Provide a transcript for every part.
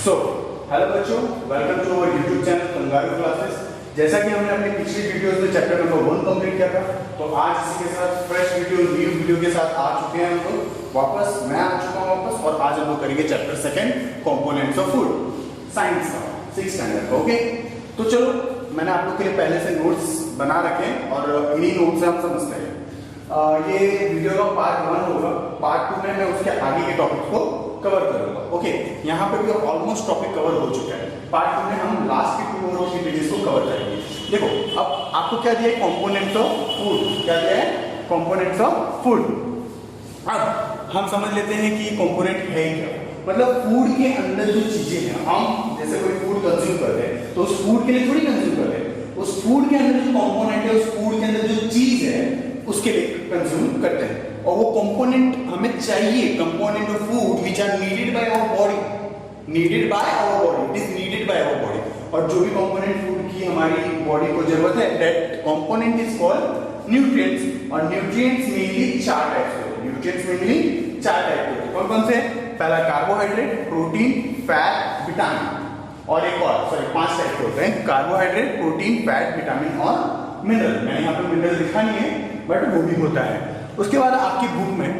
सो hello बच्चों, welcome to our YouTube channel kangaroo classes. जैसा कि हमने अपनी पिछली वीडियोस में चैप्टर नंबर 1 कंप्लीट किया था, तो आज इसी के साथ फ्रेश वीडियो न्यू वीडियो के साथ आ चुके हैं हम लोग वापस। मैं आ चुका हूं वापस और आज हम लोग करेंगे chapter 2 components of food, science का 6th स्टैंडर्ड का। ओके, तो चलो मैंने आप लोग के लिए पहले से नोट्स बना रखे हैं और इन्हीं नोट्स से हम समझते हैं। ये वीडियो का पार्ट 1 होगा। पार्ट 2 में मैं उसके आगे के टॉपिक को कवर करूंगा। ओके, यहाँ पे भी ऑलमोस्ट टॉपिक कवर हो चुका है। पार्ट 2 में हम लास्ट के 2 और 3 पेजेस को कवर करेंगे। देखो, अब आपको क्या दिया है? Components of food. क्या दिया है? Components of food. अब हम समझ लेते हैं कि कंपोनेंट है क्या। मतलब फूड के अंदर जो चीजें हैं, हम जैसे कोई फूड कंज्यूम करते हैं तो उस फूड के लिए थोड़ी कंज्यूम करते हैं, उस फूड के अंदर जो कंपोनेंट है, उस फूड के अंदर जो चीज है उसके लिए कंज्यूम करते हैं। और वो कंपोनेंट हमें चाहिए, component of food which are needed by our body, needed by our body, it is needed by our body. और जो भी कंपोनेंट फूड की हमारी बॉडी को जरूरत है, that component is called nutrients. और न्यूट्रिएंट्स मेनली 4 टाइप्स होते हैं। न्यूट्रिएंट्स मेनली 4 टाइप के होते हैं। कौन कौन से? पहला कार्बोहाइड्रेट, प्रोटीन, फैट, विटामिन। और एक और 5 टाइप के होते हैं: कार्बोहाइड्रेट, प्रोटीन, फैट, विटामिन और मिनरल। मैंने यहाँ पे मिनरल लिखा नहीं है, बट वो भी होता है। उसके बाद आपकी बुक में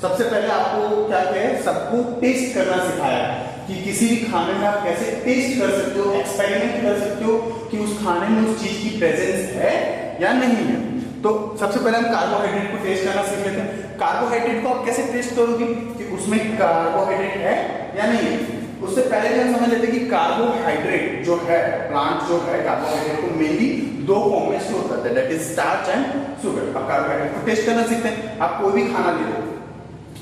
सबसे पहले आपको क्या है, सबको टेस्ट करना सिखाया है कि किसी भी खाने में आप कैसे टेस्ट कर सकते हो, एक्सपेरिमेंट कर सकते हो कि उस खाने में उस चीज की प्रेजेंस है या नहीं है। तो सबसे पहले हम कार्बोहाइड्रेट को टेस्ट करना सीख लेते हैं। कार्बोहाइड्रेट को आप कैसे टेस्ट करोगे कि उसमें कार्बोहाइड्रेट है या नहीं है? उससे पहले हम समझ लेते हैं कि कार्बोहाइड्रेट जो है, प्लांट जो है, कार्बोहाइड्रेट को मेनली 2 फॉर्म में स्टोर करता है, that is starch and sugar. अब कार्बोहाइड्रेट को टेस्ट करना सीखते हैं। आप कोई भी खाना ले लो,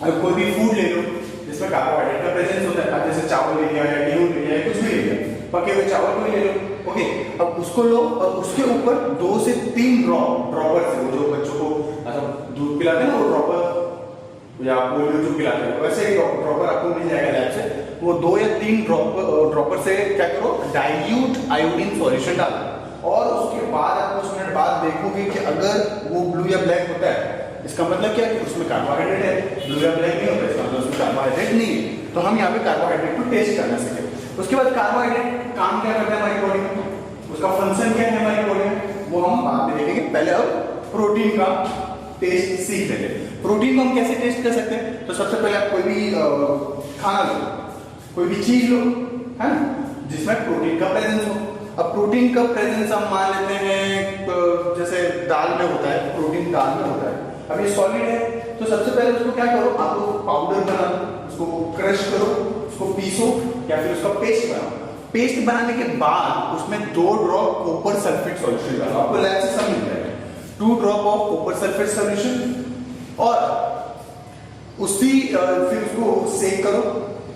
अब कोई भी फूड ले लो जिसमें कार्बोहाइड्रेट का प्रेजेंस होता है, जैसे चावल ले लिया या गेहूं ले लिया या कुछ भी ले लिया, पके हुए चावल को ले लो। ओके, अब उसको लो और उसके ऊपर 2 से 3 ड्रॉपर से, वो जो बच्चों को मतलब दूध पिलाते हैं ना, वो ड्रॉपर या पोलियो जो पिलाते हैं, वैसे ही ड्रॉपर आपको मिल जाएगा लैब से। वो 2 या 3 ड्रॉपर से क्या करो, डाइल्यूट आयोडीन सॉल्यूशन डालो। और उसके बाद आप कुछ मिनट बाद देखोगे कि अगर वो ब्लू या ब्लैक होता है, इसका मतलब क्या है कि उसमें कार्बोहाइड्रेट है। ब्लू या ब्लैक नहीं होता, इसका मतलब उसमें कार्बोहाइड्रेट नहीं है। तो हम यहाँ पे कार्बोहाइड्रेट को टेस्ट करना सीखें। उसके बाद कार्बोहाइड्रेट काम क्या करता है हमारी बॉडी में, उसका फंक्शन क्या है हमारी बॉडी में, वो हम बाद में देखेंगे। पहले अब प्रोटीन का टेस्ट सीख लेते हैं। प्रोटीन को हम कैसे टेस्ट कर सकते हैं? तो सबसे पहले आप कोई भी खाना लो, कोई भी चीज लो, है ना, जिसमें प्रोटीन का प्रेजेंस हो। अब प्रोटीन का प्रेजेंस हम मान लेते हैं तो जैसे दाल में होता है, प्रोटीन दाल में होता है। अब ये सॉलिड है, तो सबसे पहले उसको क्या करो, आप पाउडर बना लो, उसको क्रश करो, उसको पीसो या फिर उसका पेस्ट बनाओ। पेस्ट बनाने के बाद उसमें 2 ड्रॉप कॉपर सल्फेट सॉल्यूशन डालो। आपको लैब से सब मिल जाएगा, 2 drop of copper sulphate solution. और उसी फिर उसको सेक करो।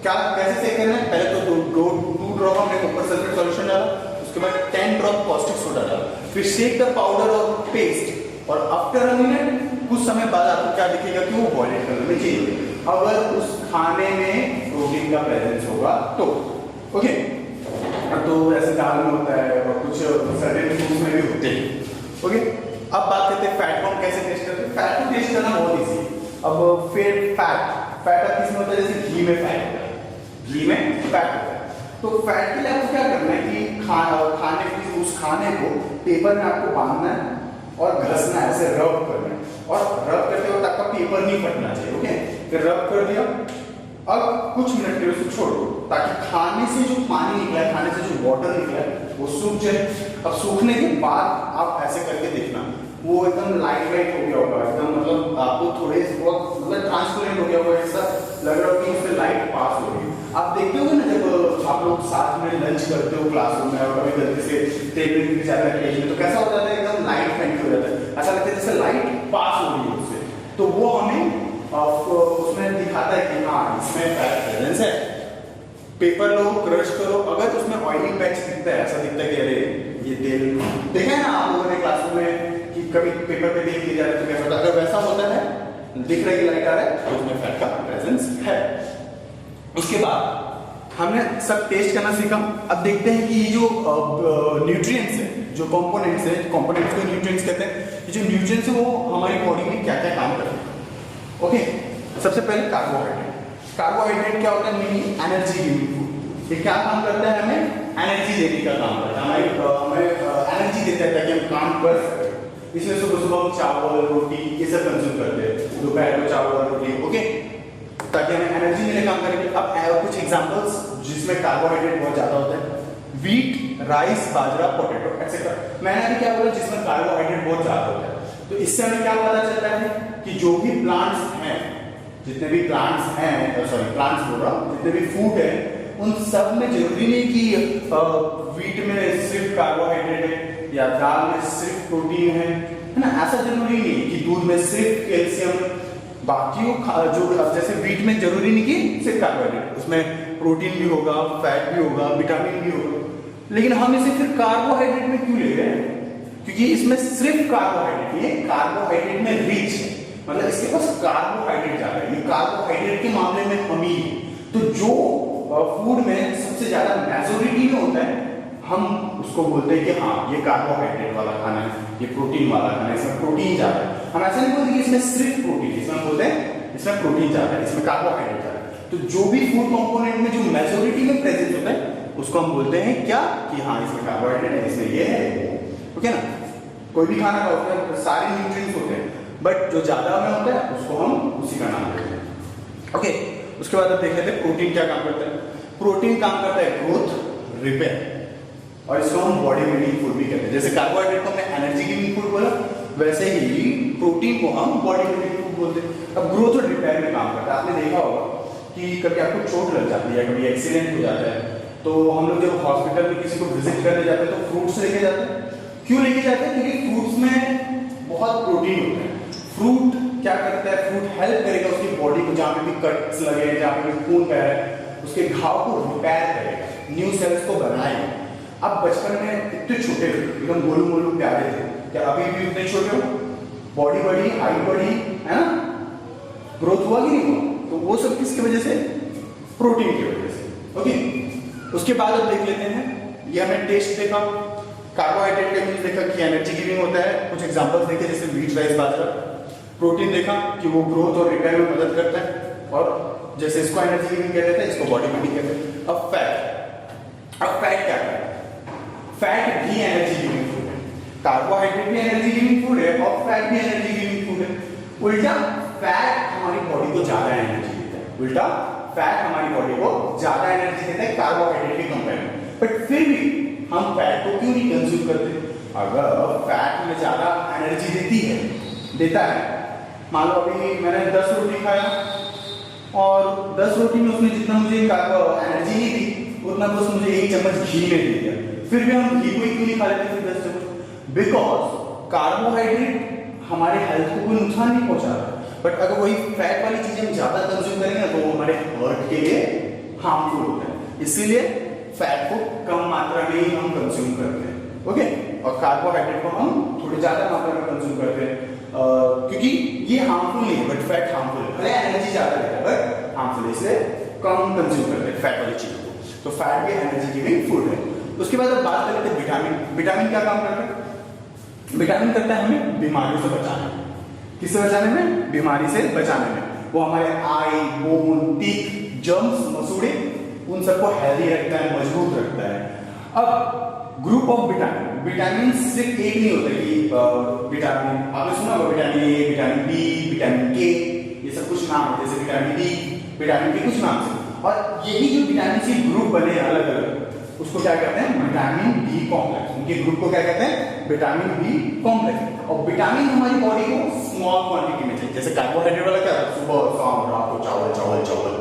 क्या कैसे सेक करना है? पहले तो 2 ड्रॉप हमने कॉपर सल्फेट सॉल्यूशन डाला, उसके बाद 10 ड्रॉप कॉस्टिक सोडा डाला, फिर शेक द पाउडर और पेस्ट। और आफ्टर अ मिनट, कुछ समय बाद आपको क्या दिखेगा कि वो वॉयलेट कलर में चेंज होगा, अगर उस खाने में प्रोटीन का प्रेजेंस होगा तो। ओके, तो ऐसे दाल में होता है और कुछ सर्टेन फूड्स में भी होते हैं। ओके, अब बात करते हैं फैट को हम कैसे टेस्ट करते हैं। फैट को टेस्ट करना बहुत इजी है। अब फिर फैट अब किसमें होता है? जैसे घी में फैट होता है, घी में फैट होता है। तो फैट के लिए आपको क्या करना है कि खाने की उस खाने को पेपर में आपको बांधना है और घसना है, ऐसे रब करना है। और रब करते वक्त आपका पेपर नहीं फटना चाहिए। ओके, फिर रब कर दिया। अब कुछ मिनट के लिए उसको छोड़ो ताकि खाने से जो पानी निकला है, खाने से जो वाटर निकला है, वो सूख जाए। अब सूखने के बाद आप ऐसे करके देखना, वो एकदम लाइट हो गया होगा, एकदम मतलब आपको थोड़े बहुत मतलब ट्रांसपेरेंट हो गया होगा, ऐसा लग रहा होगा कि उससे लाइट पास हो रही है। आप देखते होगे ना, जब आप लोग साथ में लंच करते हो क्लासरूम में और कभी गलती से टेबल गिर जाता है पेज में, तो कैसा हो जाता है? एकदम लाइट फेंट हो जाता है, ऐसा लगता है जैसे लाइट पास हो रही है उससे। तो वो हमें उसमें दिखाता है कि हाँ, इसमें फैट प्रेजेंस है। पेपर लो, क्रश करो, अगर उसमें ऑयली पैच दिखता है, ऐसा दिखता है कि अरे ये तेल, देखे ना आप लोगों ने क्लासरूम में कि कभी पेपर पे देख लिया जाता है तो कैसा होता है? अगर वैसा होता है, दिख रही लाइट आ रहा है, तो उसमें फैट का प्रेजेंस है। उसके बाद हमने सब टेस्ट करना सीखा। अब देखते हैं कि ये जो न्यूट्रिएंट्स है, जो कंपोनेंट्स है, कंपोनेंट्स को न्यूट्रिएंट्स कहते हैं, ये जो न्यूट्रिएंट्स है वो हमारी बॉडी में क्या क्या काम करते हैं। ओके, सबसे पहले कार्बोहाइड्रेट। कार्बोहाइड्रेट क्या होता है? Mainly energy giving food. ये क्या काम करता है, हमें एनर्जी देने का काम करता है, हमें एनर्जी देता है ताकि हम काम कर सकें। इसलिए सुबह सुबह हम चावल रोटी ये सब कंज्यूम करते हैं, दोपहर में चावल रोटी, ओके, ताकि हमें एनर्जी मिले काम करने के। अब कुछ एग्जांपल्स जिसमें कार्बोहाइड्रेट बहुत ज्यादा होता है, वीट, राइस, बाजरा, पोटैटो एक्सेट्रा। मैंने अभी क्या बोला, जिसमें कार्बोहाइड्रेट बहुत ज्यादा होता है। तो इससे हमें क्या पता चलता है कि जो भी प्लांट्स हैं, जितने भी प्लांट्स हैं, सॉरी प्लांट्स बोल रहा हूँ, जितने भी फूड है, उन सब में जरूरी नहीं कि वीट में सिर्फ कार्बोहाइड्रेट है या दाल में सिर्फ प्रोटीन है ना, ऐसा जरूरी नहीं कि दूध में सिर्फ कैल्शियम, बाकी जो जैसे वीट में जरूरी नहीं कि सिर्फ कार्बोहाइड्रेट, उसमें प्रोटीन भी होगा, फैट भी होगा, विटामिन भी होगा। लेकिन हम इसे फिर कार्बोहाइड्रेट में क्यों ले रहे हैं? क्योंकि इसमें सिर्फ कार्बोहाइड्रेट, ये कार्बोहाइड्रेट में रिच है, मतलब इसके पास कार्बोहाइड्रेट ज्यादा है, ये कार्बोहाइड्रेट के मामले में अमीर है। तो जो फूड में सबसे ज्यादा मेजोरिटी में होता है, हम उसको बोलते हैं कि हाँ ये कार्बोहाइड्रेट वाला खाना है, ये प्रोटीन वाला खाना है, इसमें प्रोटीन ज्यादा है। हम ऐसा नहीं बोलते कि इसमें सिर्फ प्रोटीन, इसमें हम बोलते हैं इसमें प्रोटीन ज्यादा है, इसमें कार्बोहाइड्रेट ज्यादा है। तो जो भी फूड कंपोनेंट में जो मेजोरिटी में प्रेजेंट होता है, उसको हम बोलते हैं क्या कि हाँ इसमें कार्बोहाइड्रेट है, इसमें ये है, ओके ना। कोई भी खाना का उसमें सारे न्यूट्रिएंट्स होते हैं, बट जो ज्यादा में होता है उसको हम उसी का नाम देते हैं, ओके। उसके बाद अब देख लेते हैं प्रोटीन क्या काम करता है। प्रोटीन काम करता है ग्रोथ, रिपेयर, और इसको हम बॉडी बिल्डिंग फूड भी कहते हैं। जैसे कार्बोहाइड्रेट को हमने एनर्जी गिविंग फूड बोला, वैसे ही प्रोटीन को हम बॉडी बिल्डिंग फूड बोलते हैं। अब ग्रोथ और रिपेयर में काम करता है। आपने देखा होगा कि कभी आपको चोट लग जाती है, कभी एक्सीडेंट हो जाता है, तो हम लोग जब हॉस्पिटल में किसी को विजिट करने जाते हैं तो फ्रूट्स लेके जाते हैं। क्यों लेके जाते हैं? क्योंकि फ्रूट्स में बहुत प्रोटीन होता है। फ्रूट क्या करता है, फ्रूट हेल्प करेगा उसकी बॉडी को, जहाँ पे भी कट्स लगे, जहाँ पे भी खून बह रहा है, उसके घाव को रिपेयर करेगा, न्यू सेल्स को बनाएगा। अब बचपन में इतने छोटे थे, एकदम गोलू मोलू प्यारे थे, क्या अभी भी उतने छोटे हो? बॉडी बढ़ी, हाइट बढ़ी, है ना, ग्रोथ हुआ कि नहीं हुआ? तो वो सब किसकी वजह से? प्रोटीन की वजह से, ओके। उसके बाद अब देख लेते हैं, ये हमने टेस्ट देखा, कार्बोहाइड्रेट का मीन्स देखा कि एनर्जी गिविंग होता है, कुछ एग्जांपल्स देखे जैसे वीट, राइस, बाजरा। प्रोटीन देखा कि वो ग्रोथ और रिपेयर में मदद करता है, और जैसे इसको एनर्जी गिविंग कहते हैं, इसको बॉडी बिल्डिंग कहते हैं। अब फैट क्या है? फैट भी एनर्जी गिविंग फूड है, कार्बोहाइड्रेट भी एनर्जी गिविंग फूड है, और फैट भी एनर्जी गिविंग फूड है। उल्टा फैट हमारी बॉडी को ज्यादा एनर्जी देता है, उल्टा फैट हमारी बॉडी को ज्यादा एनर्जी देता है कार्बोहाइड्रेट के कंपेयर में। बट फिर भी हम फैट को क्यों नहीं कंज्यूम करते? अगर फैट में ज्यादा एनर्जी देता है, मान लो अभी मैंने 10 रोटी खाया और 10 रोटी में उसने जितना मुझे एनर्जी नहीं दी, उतना बस मुझे 1 चम्मच घी में दे दिया, फिर भी हम घी को ही क्यों नहीं खा लेते फिर 10 चम्मच? बिकॉज कार्बोहाइड्रेट हमारे हेल्थ को कोई नुकसान नहीं पहुंचा रहा, बट अगर वही फैट वाली चीजें हम ज्यादा कंज्यूम करेंगे तो वो हमारे हार्ट के लिए हार्मफुल होता है। इसीलिए फैट को कम मात्रा में ही हम कंज्यूम करते हैं, ओके। और कार्बोहाइड्रेट को हम थोड़ी ज्यादा मात्रा में कंज्यूम करते हैं, क्योंकि ये हार्मफुल नहीं है, बट फैट हार्मफुल है, भले एनर्जी ज्यादा देता है बट हार्मफुल है, इसलिए कम कंज्यूम करते हैं फैट वाली चीजों को। तो फैट भी एनर्जी गिविंग फूड है। उसके बाद अब बात कर लेते हैं विटामिन। विटामिन क्या काम करता है? विटामिन करता है हमें बीमारियों से बचाने में। किससे बचाने में? बीमारी से बचाने में। वो हमारे आई, बोन, टीथ, जर्म्स, मसूड़े, उन सबको हेल्दी रखता है, मजबूत रखता है। अब ग्रुप ऑफ विटामिन, विटामिन सिर्फ एक नहीं होता कि विटामिन, आपने सुना होगा vitamin A, vitamin B, vitamin K, ये सब कुछ नाम है, जैसे विटामिन डी, विटामिन के कुछ नाम से। और यही जो विटामिन सी ग्रुप बने अलग अलग, उसको क्या कहते हैं? Vitamin B complex. उनके ग्रुप को क्या कहते हैं? Vitamin B complex. और विटामिन हमारी बॉडी को स्मॉल क्वांटिटी में चाहिए, जैसे कार्बोहाइड्रेट वाला क्या है, सुबह शाम रात को चावल चावल चावल,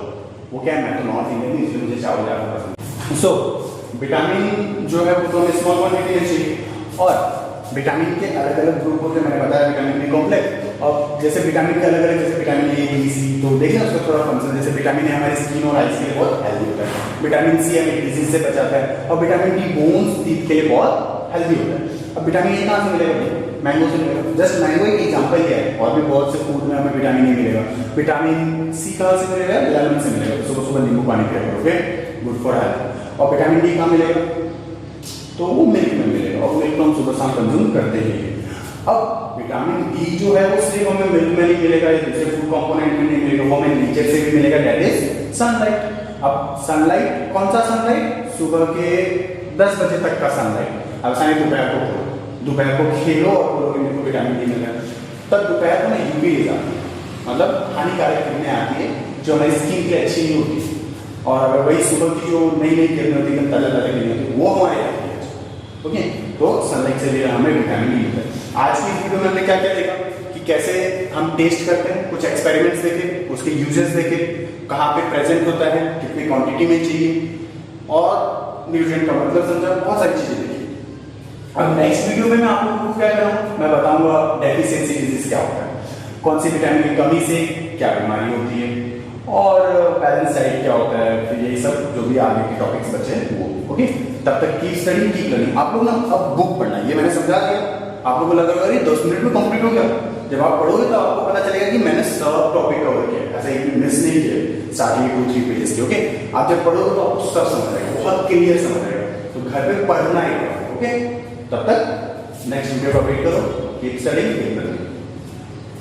वो क्या है, मैं तो नॉर्थ इंडियन हूं इसलिए मुझे चावल ज्यादा पसंद है। सो विटामिन जो है वो तो हमें स्मॉल क्वांटिटी में चाहिए। और विटामिन के अलग अलग ग्रुप होते हैं, मैंने बताया विटामिन बी कॉम्प्लेक्स। और जैसे विटामिन के अलग अलग, जैसे विटामिन ए, बी, सी, तो देखिए उसका थोड़ा फंक्शन, जैसे विटामिन ए हमारी स्किन और आईज के लिए बहुत हेल्दी होता है, विटामिन सी हमें डिजीज से बचाता है, और विटामिन डी बोन्स, टीथ के लिए बहुत हेल्दी होता है। अब विटामिन ए कहाँ से मिलेगा? मैंगो से मिलेगा। जस्ट मैंगो एक एग्जांपल है, और भी बहुत से फूड में हमें विटामिन ए मिलेगा। विटामिन सी कहाँ से मिलेगा? लेमन से मिलेगा, सुबह सुबह नींबू पानी पिया करो, ओके, गुड फॉर हेल्थ। और विटामिन डी कहाँ मिलेगा? तो वो मिल्क में मिलेगा, और मिल्क हम सुबह शाम कंज्यूम करते ही हैं। अब विटामिन डी जो है वो सिर्फ हमें मिल्क में नहीं मिलेगा, दूसरे फूड कंपोनेंट में नहीं मिलेगा, वो हमें नेचर से भी मिलेगा, दैट इज सनलाइट। अब सनलाइट, कौन सा सनलाइट? सुबह के 10 बजे तक का सनलाइट। अब सारे दोपहर को खोलो, दोपहर को खेलो और बोलोगे मेरे को विटामिन डी मिल रहा है, तब दोपहर को ना यूवी रेज आती है, मतलब हानिकारक किरणें आती है जो हमारी स्किन के लिए अच्छी नहीं होती। और अगर वही सुबह की जो नई नई किरणें होती है, ताजा ताजा किरणें होती है, वो हमारे आती है। ओके, तो सनलाइट से भी हमें विटामिन डी मिलता है। आज की इस वीडियो में हमने क्या क्या देखा कि कैसे हम टेस्ट करते हैं, कुछ एक्सपेरिमेंट्स देखे, उसके यूजेस देखे, कहाँ पे प्रेजेंट होता है, कितनी क्वांटिटी में चाहिए, और न्यूट्रिएंट का मतलब समझा, बहुत सारी चीजें देखी। अब नेक्स्ट वीडियो में मैं आप लोगों को क्या करूँ, मैं बताऊंगा डेफिशिएंसी डिजीज क्या होता है, कौन सी विटामिन की कमी से क्या बीमारी होती है, और बैलेंस डाइट क्या होता है, फिर यही सब जो भी आगे के टॉपिक्स बचे हैं वो। ओके, तब तक की स्टडी की लर्निंग। आप लोग ना अब बुक पढ़ना, ये मैंने समझा दिया, आप लोगों को लग रहा है 10 मिनट में कंप्लीट हो गया। जब आप पढ़ोगे तो आपको पता चलेगा कि मैंने सब टॉपिक कवर किया, ऐसा एक भी मिस नहीं किया स्टार्टिंग 2-3 पेजेस के। ओके, आप जब पढ़ोगे तो आपको सब समझ आएगा, बहुत क्लियर समझ आएगा, तो घर पे पढ़ना ही। ओके, तब तक नेक्स्ट वीडियो का वेट करो, कीप स्टडीइंग, कीप लर्निंग।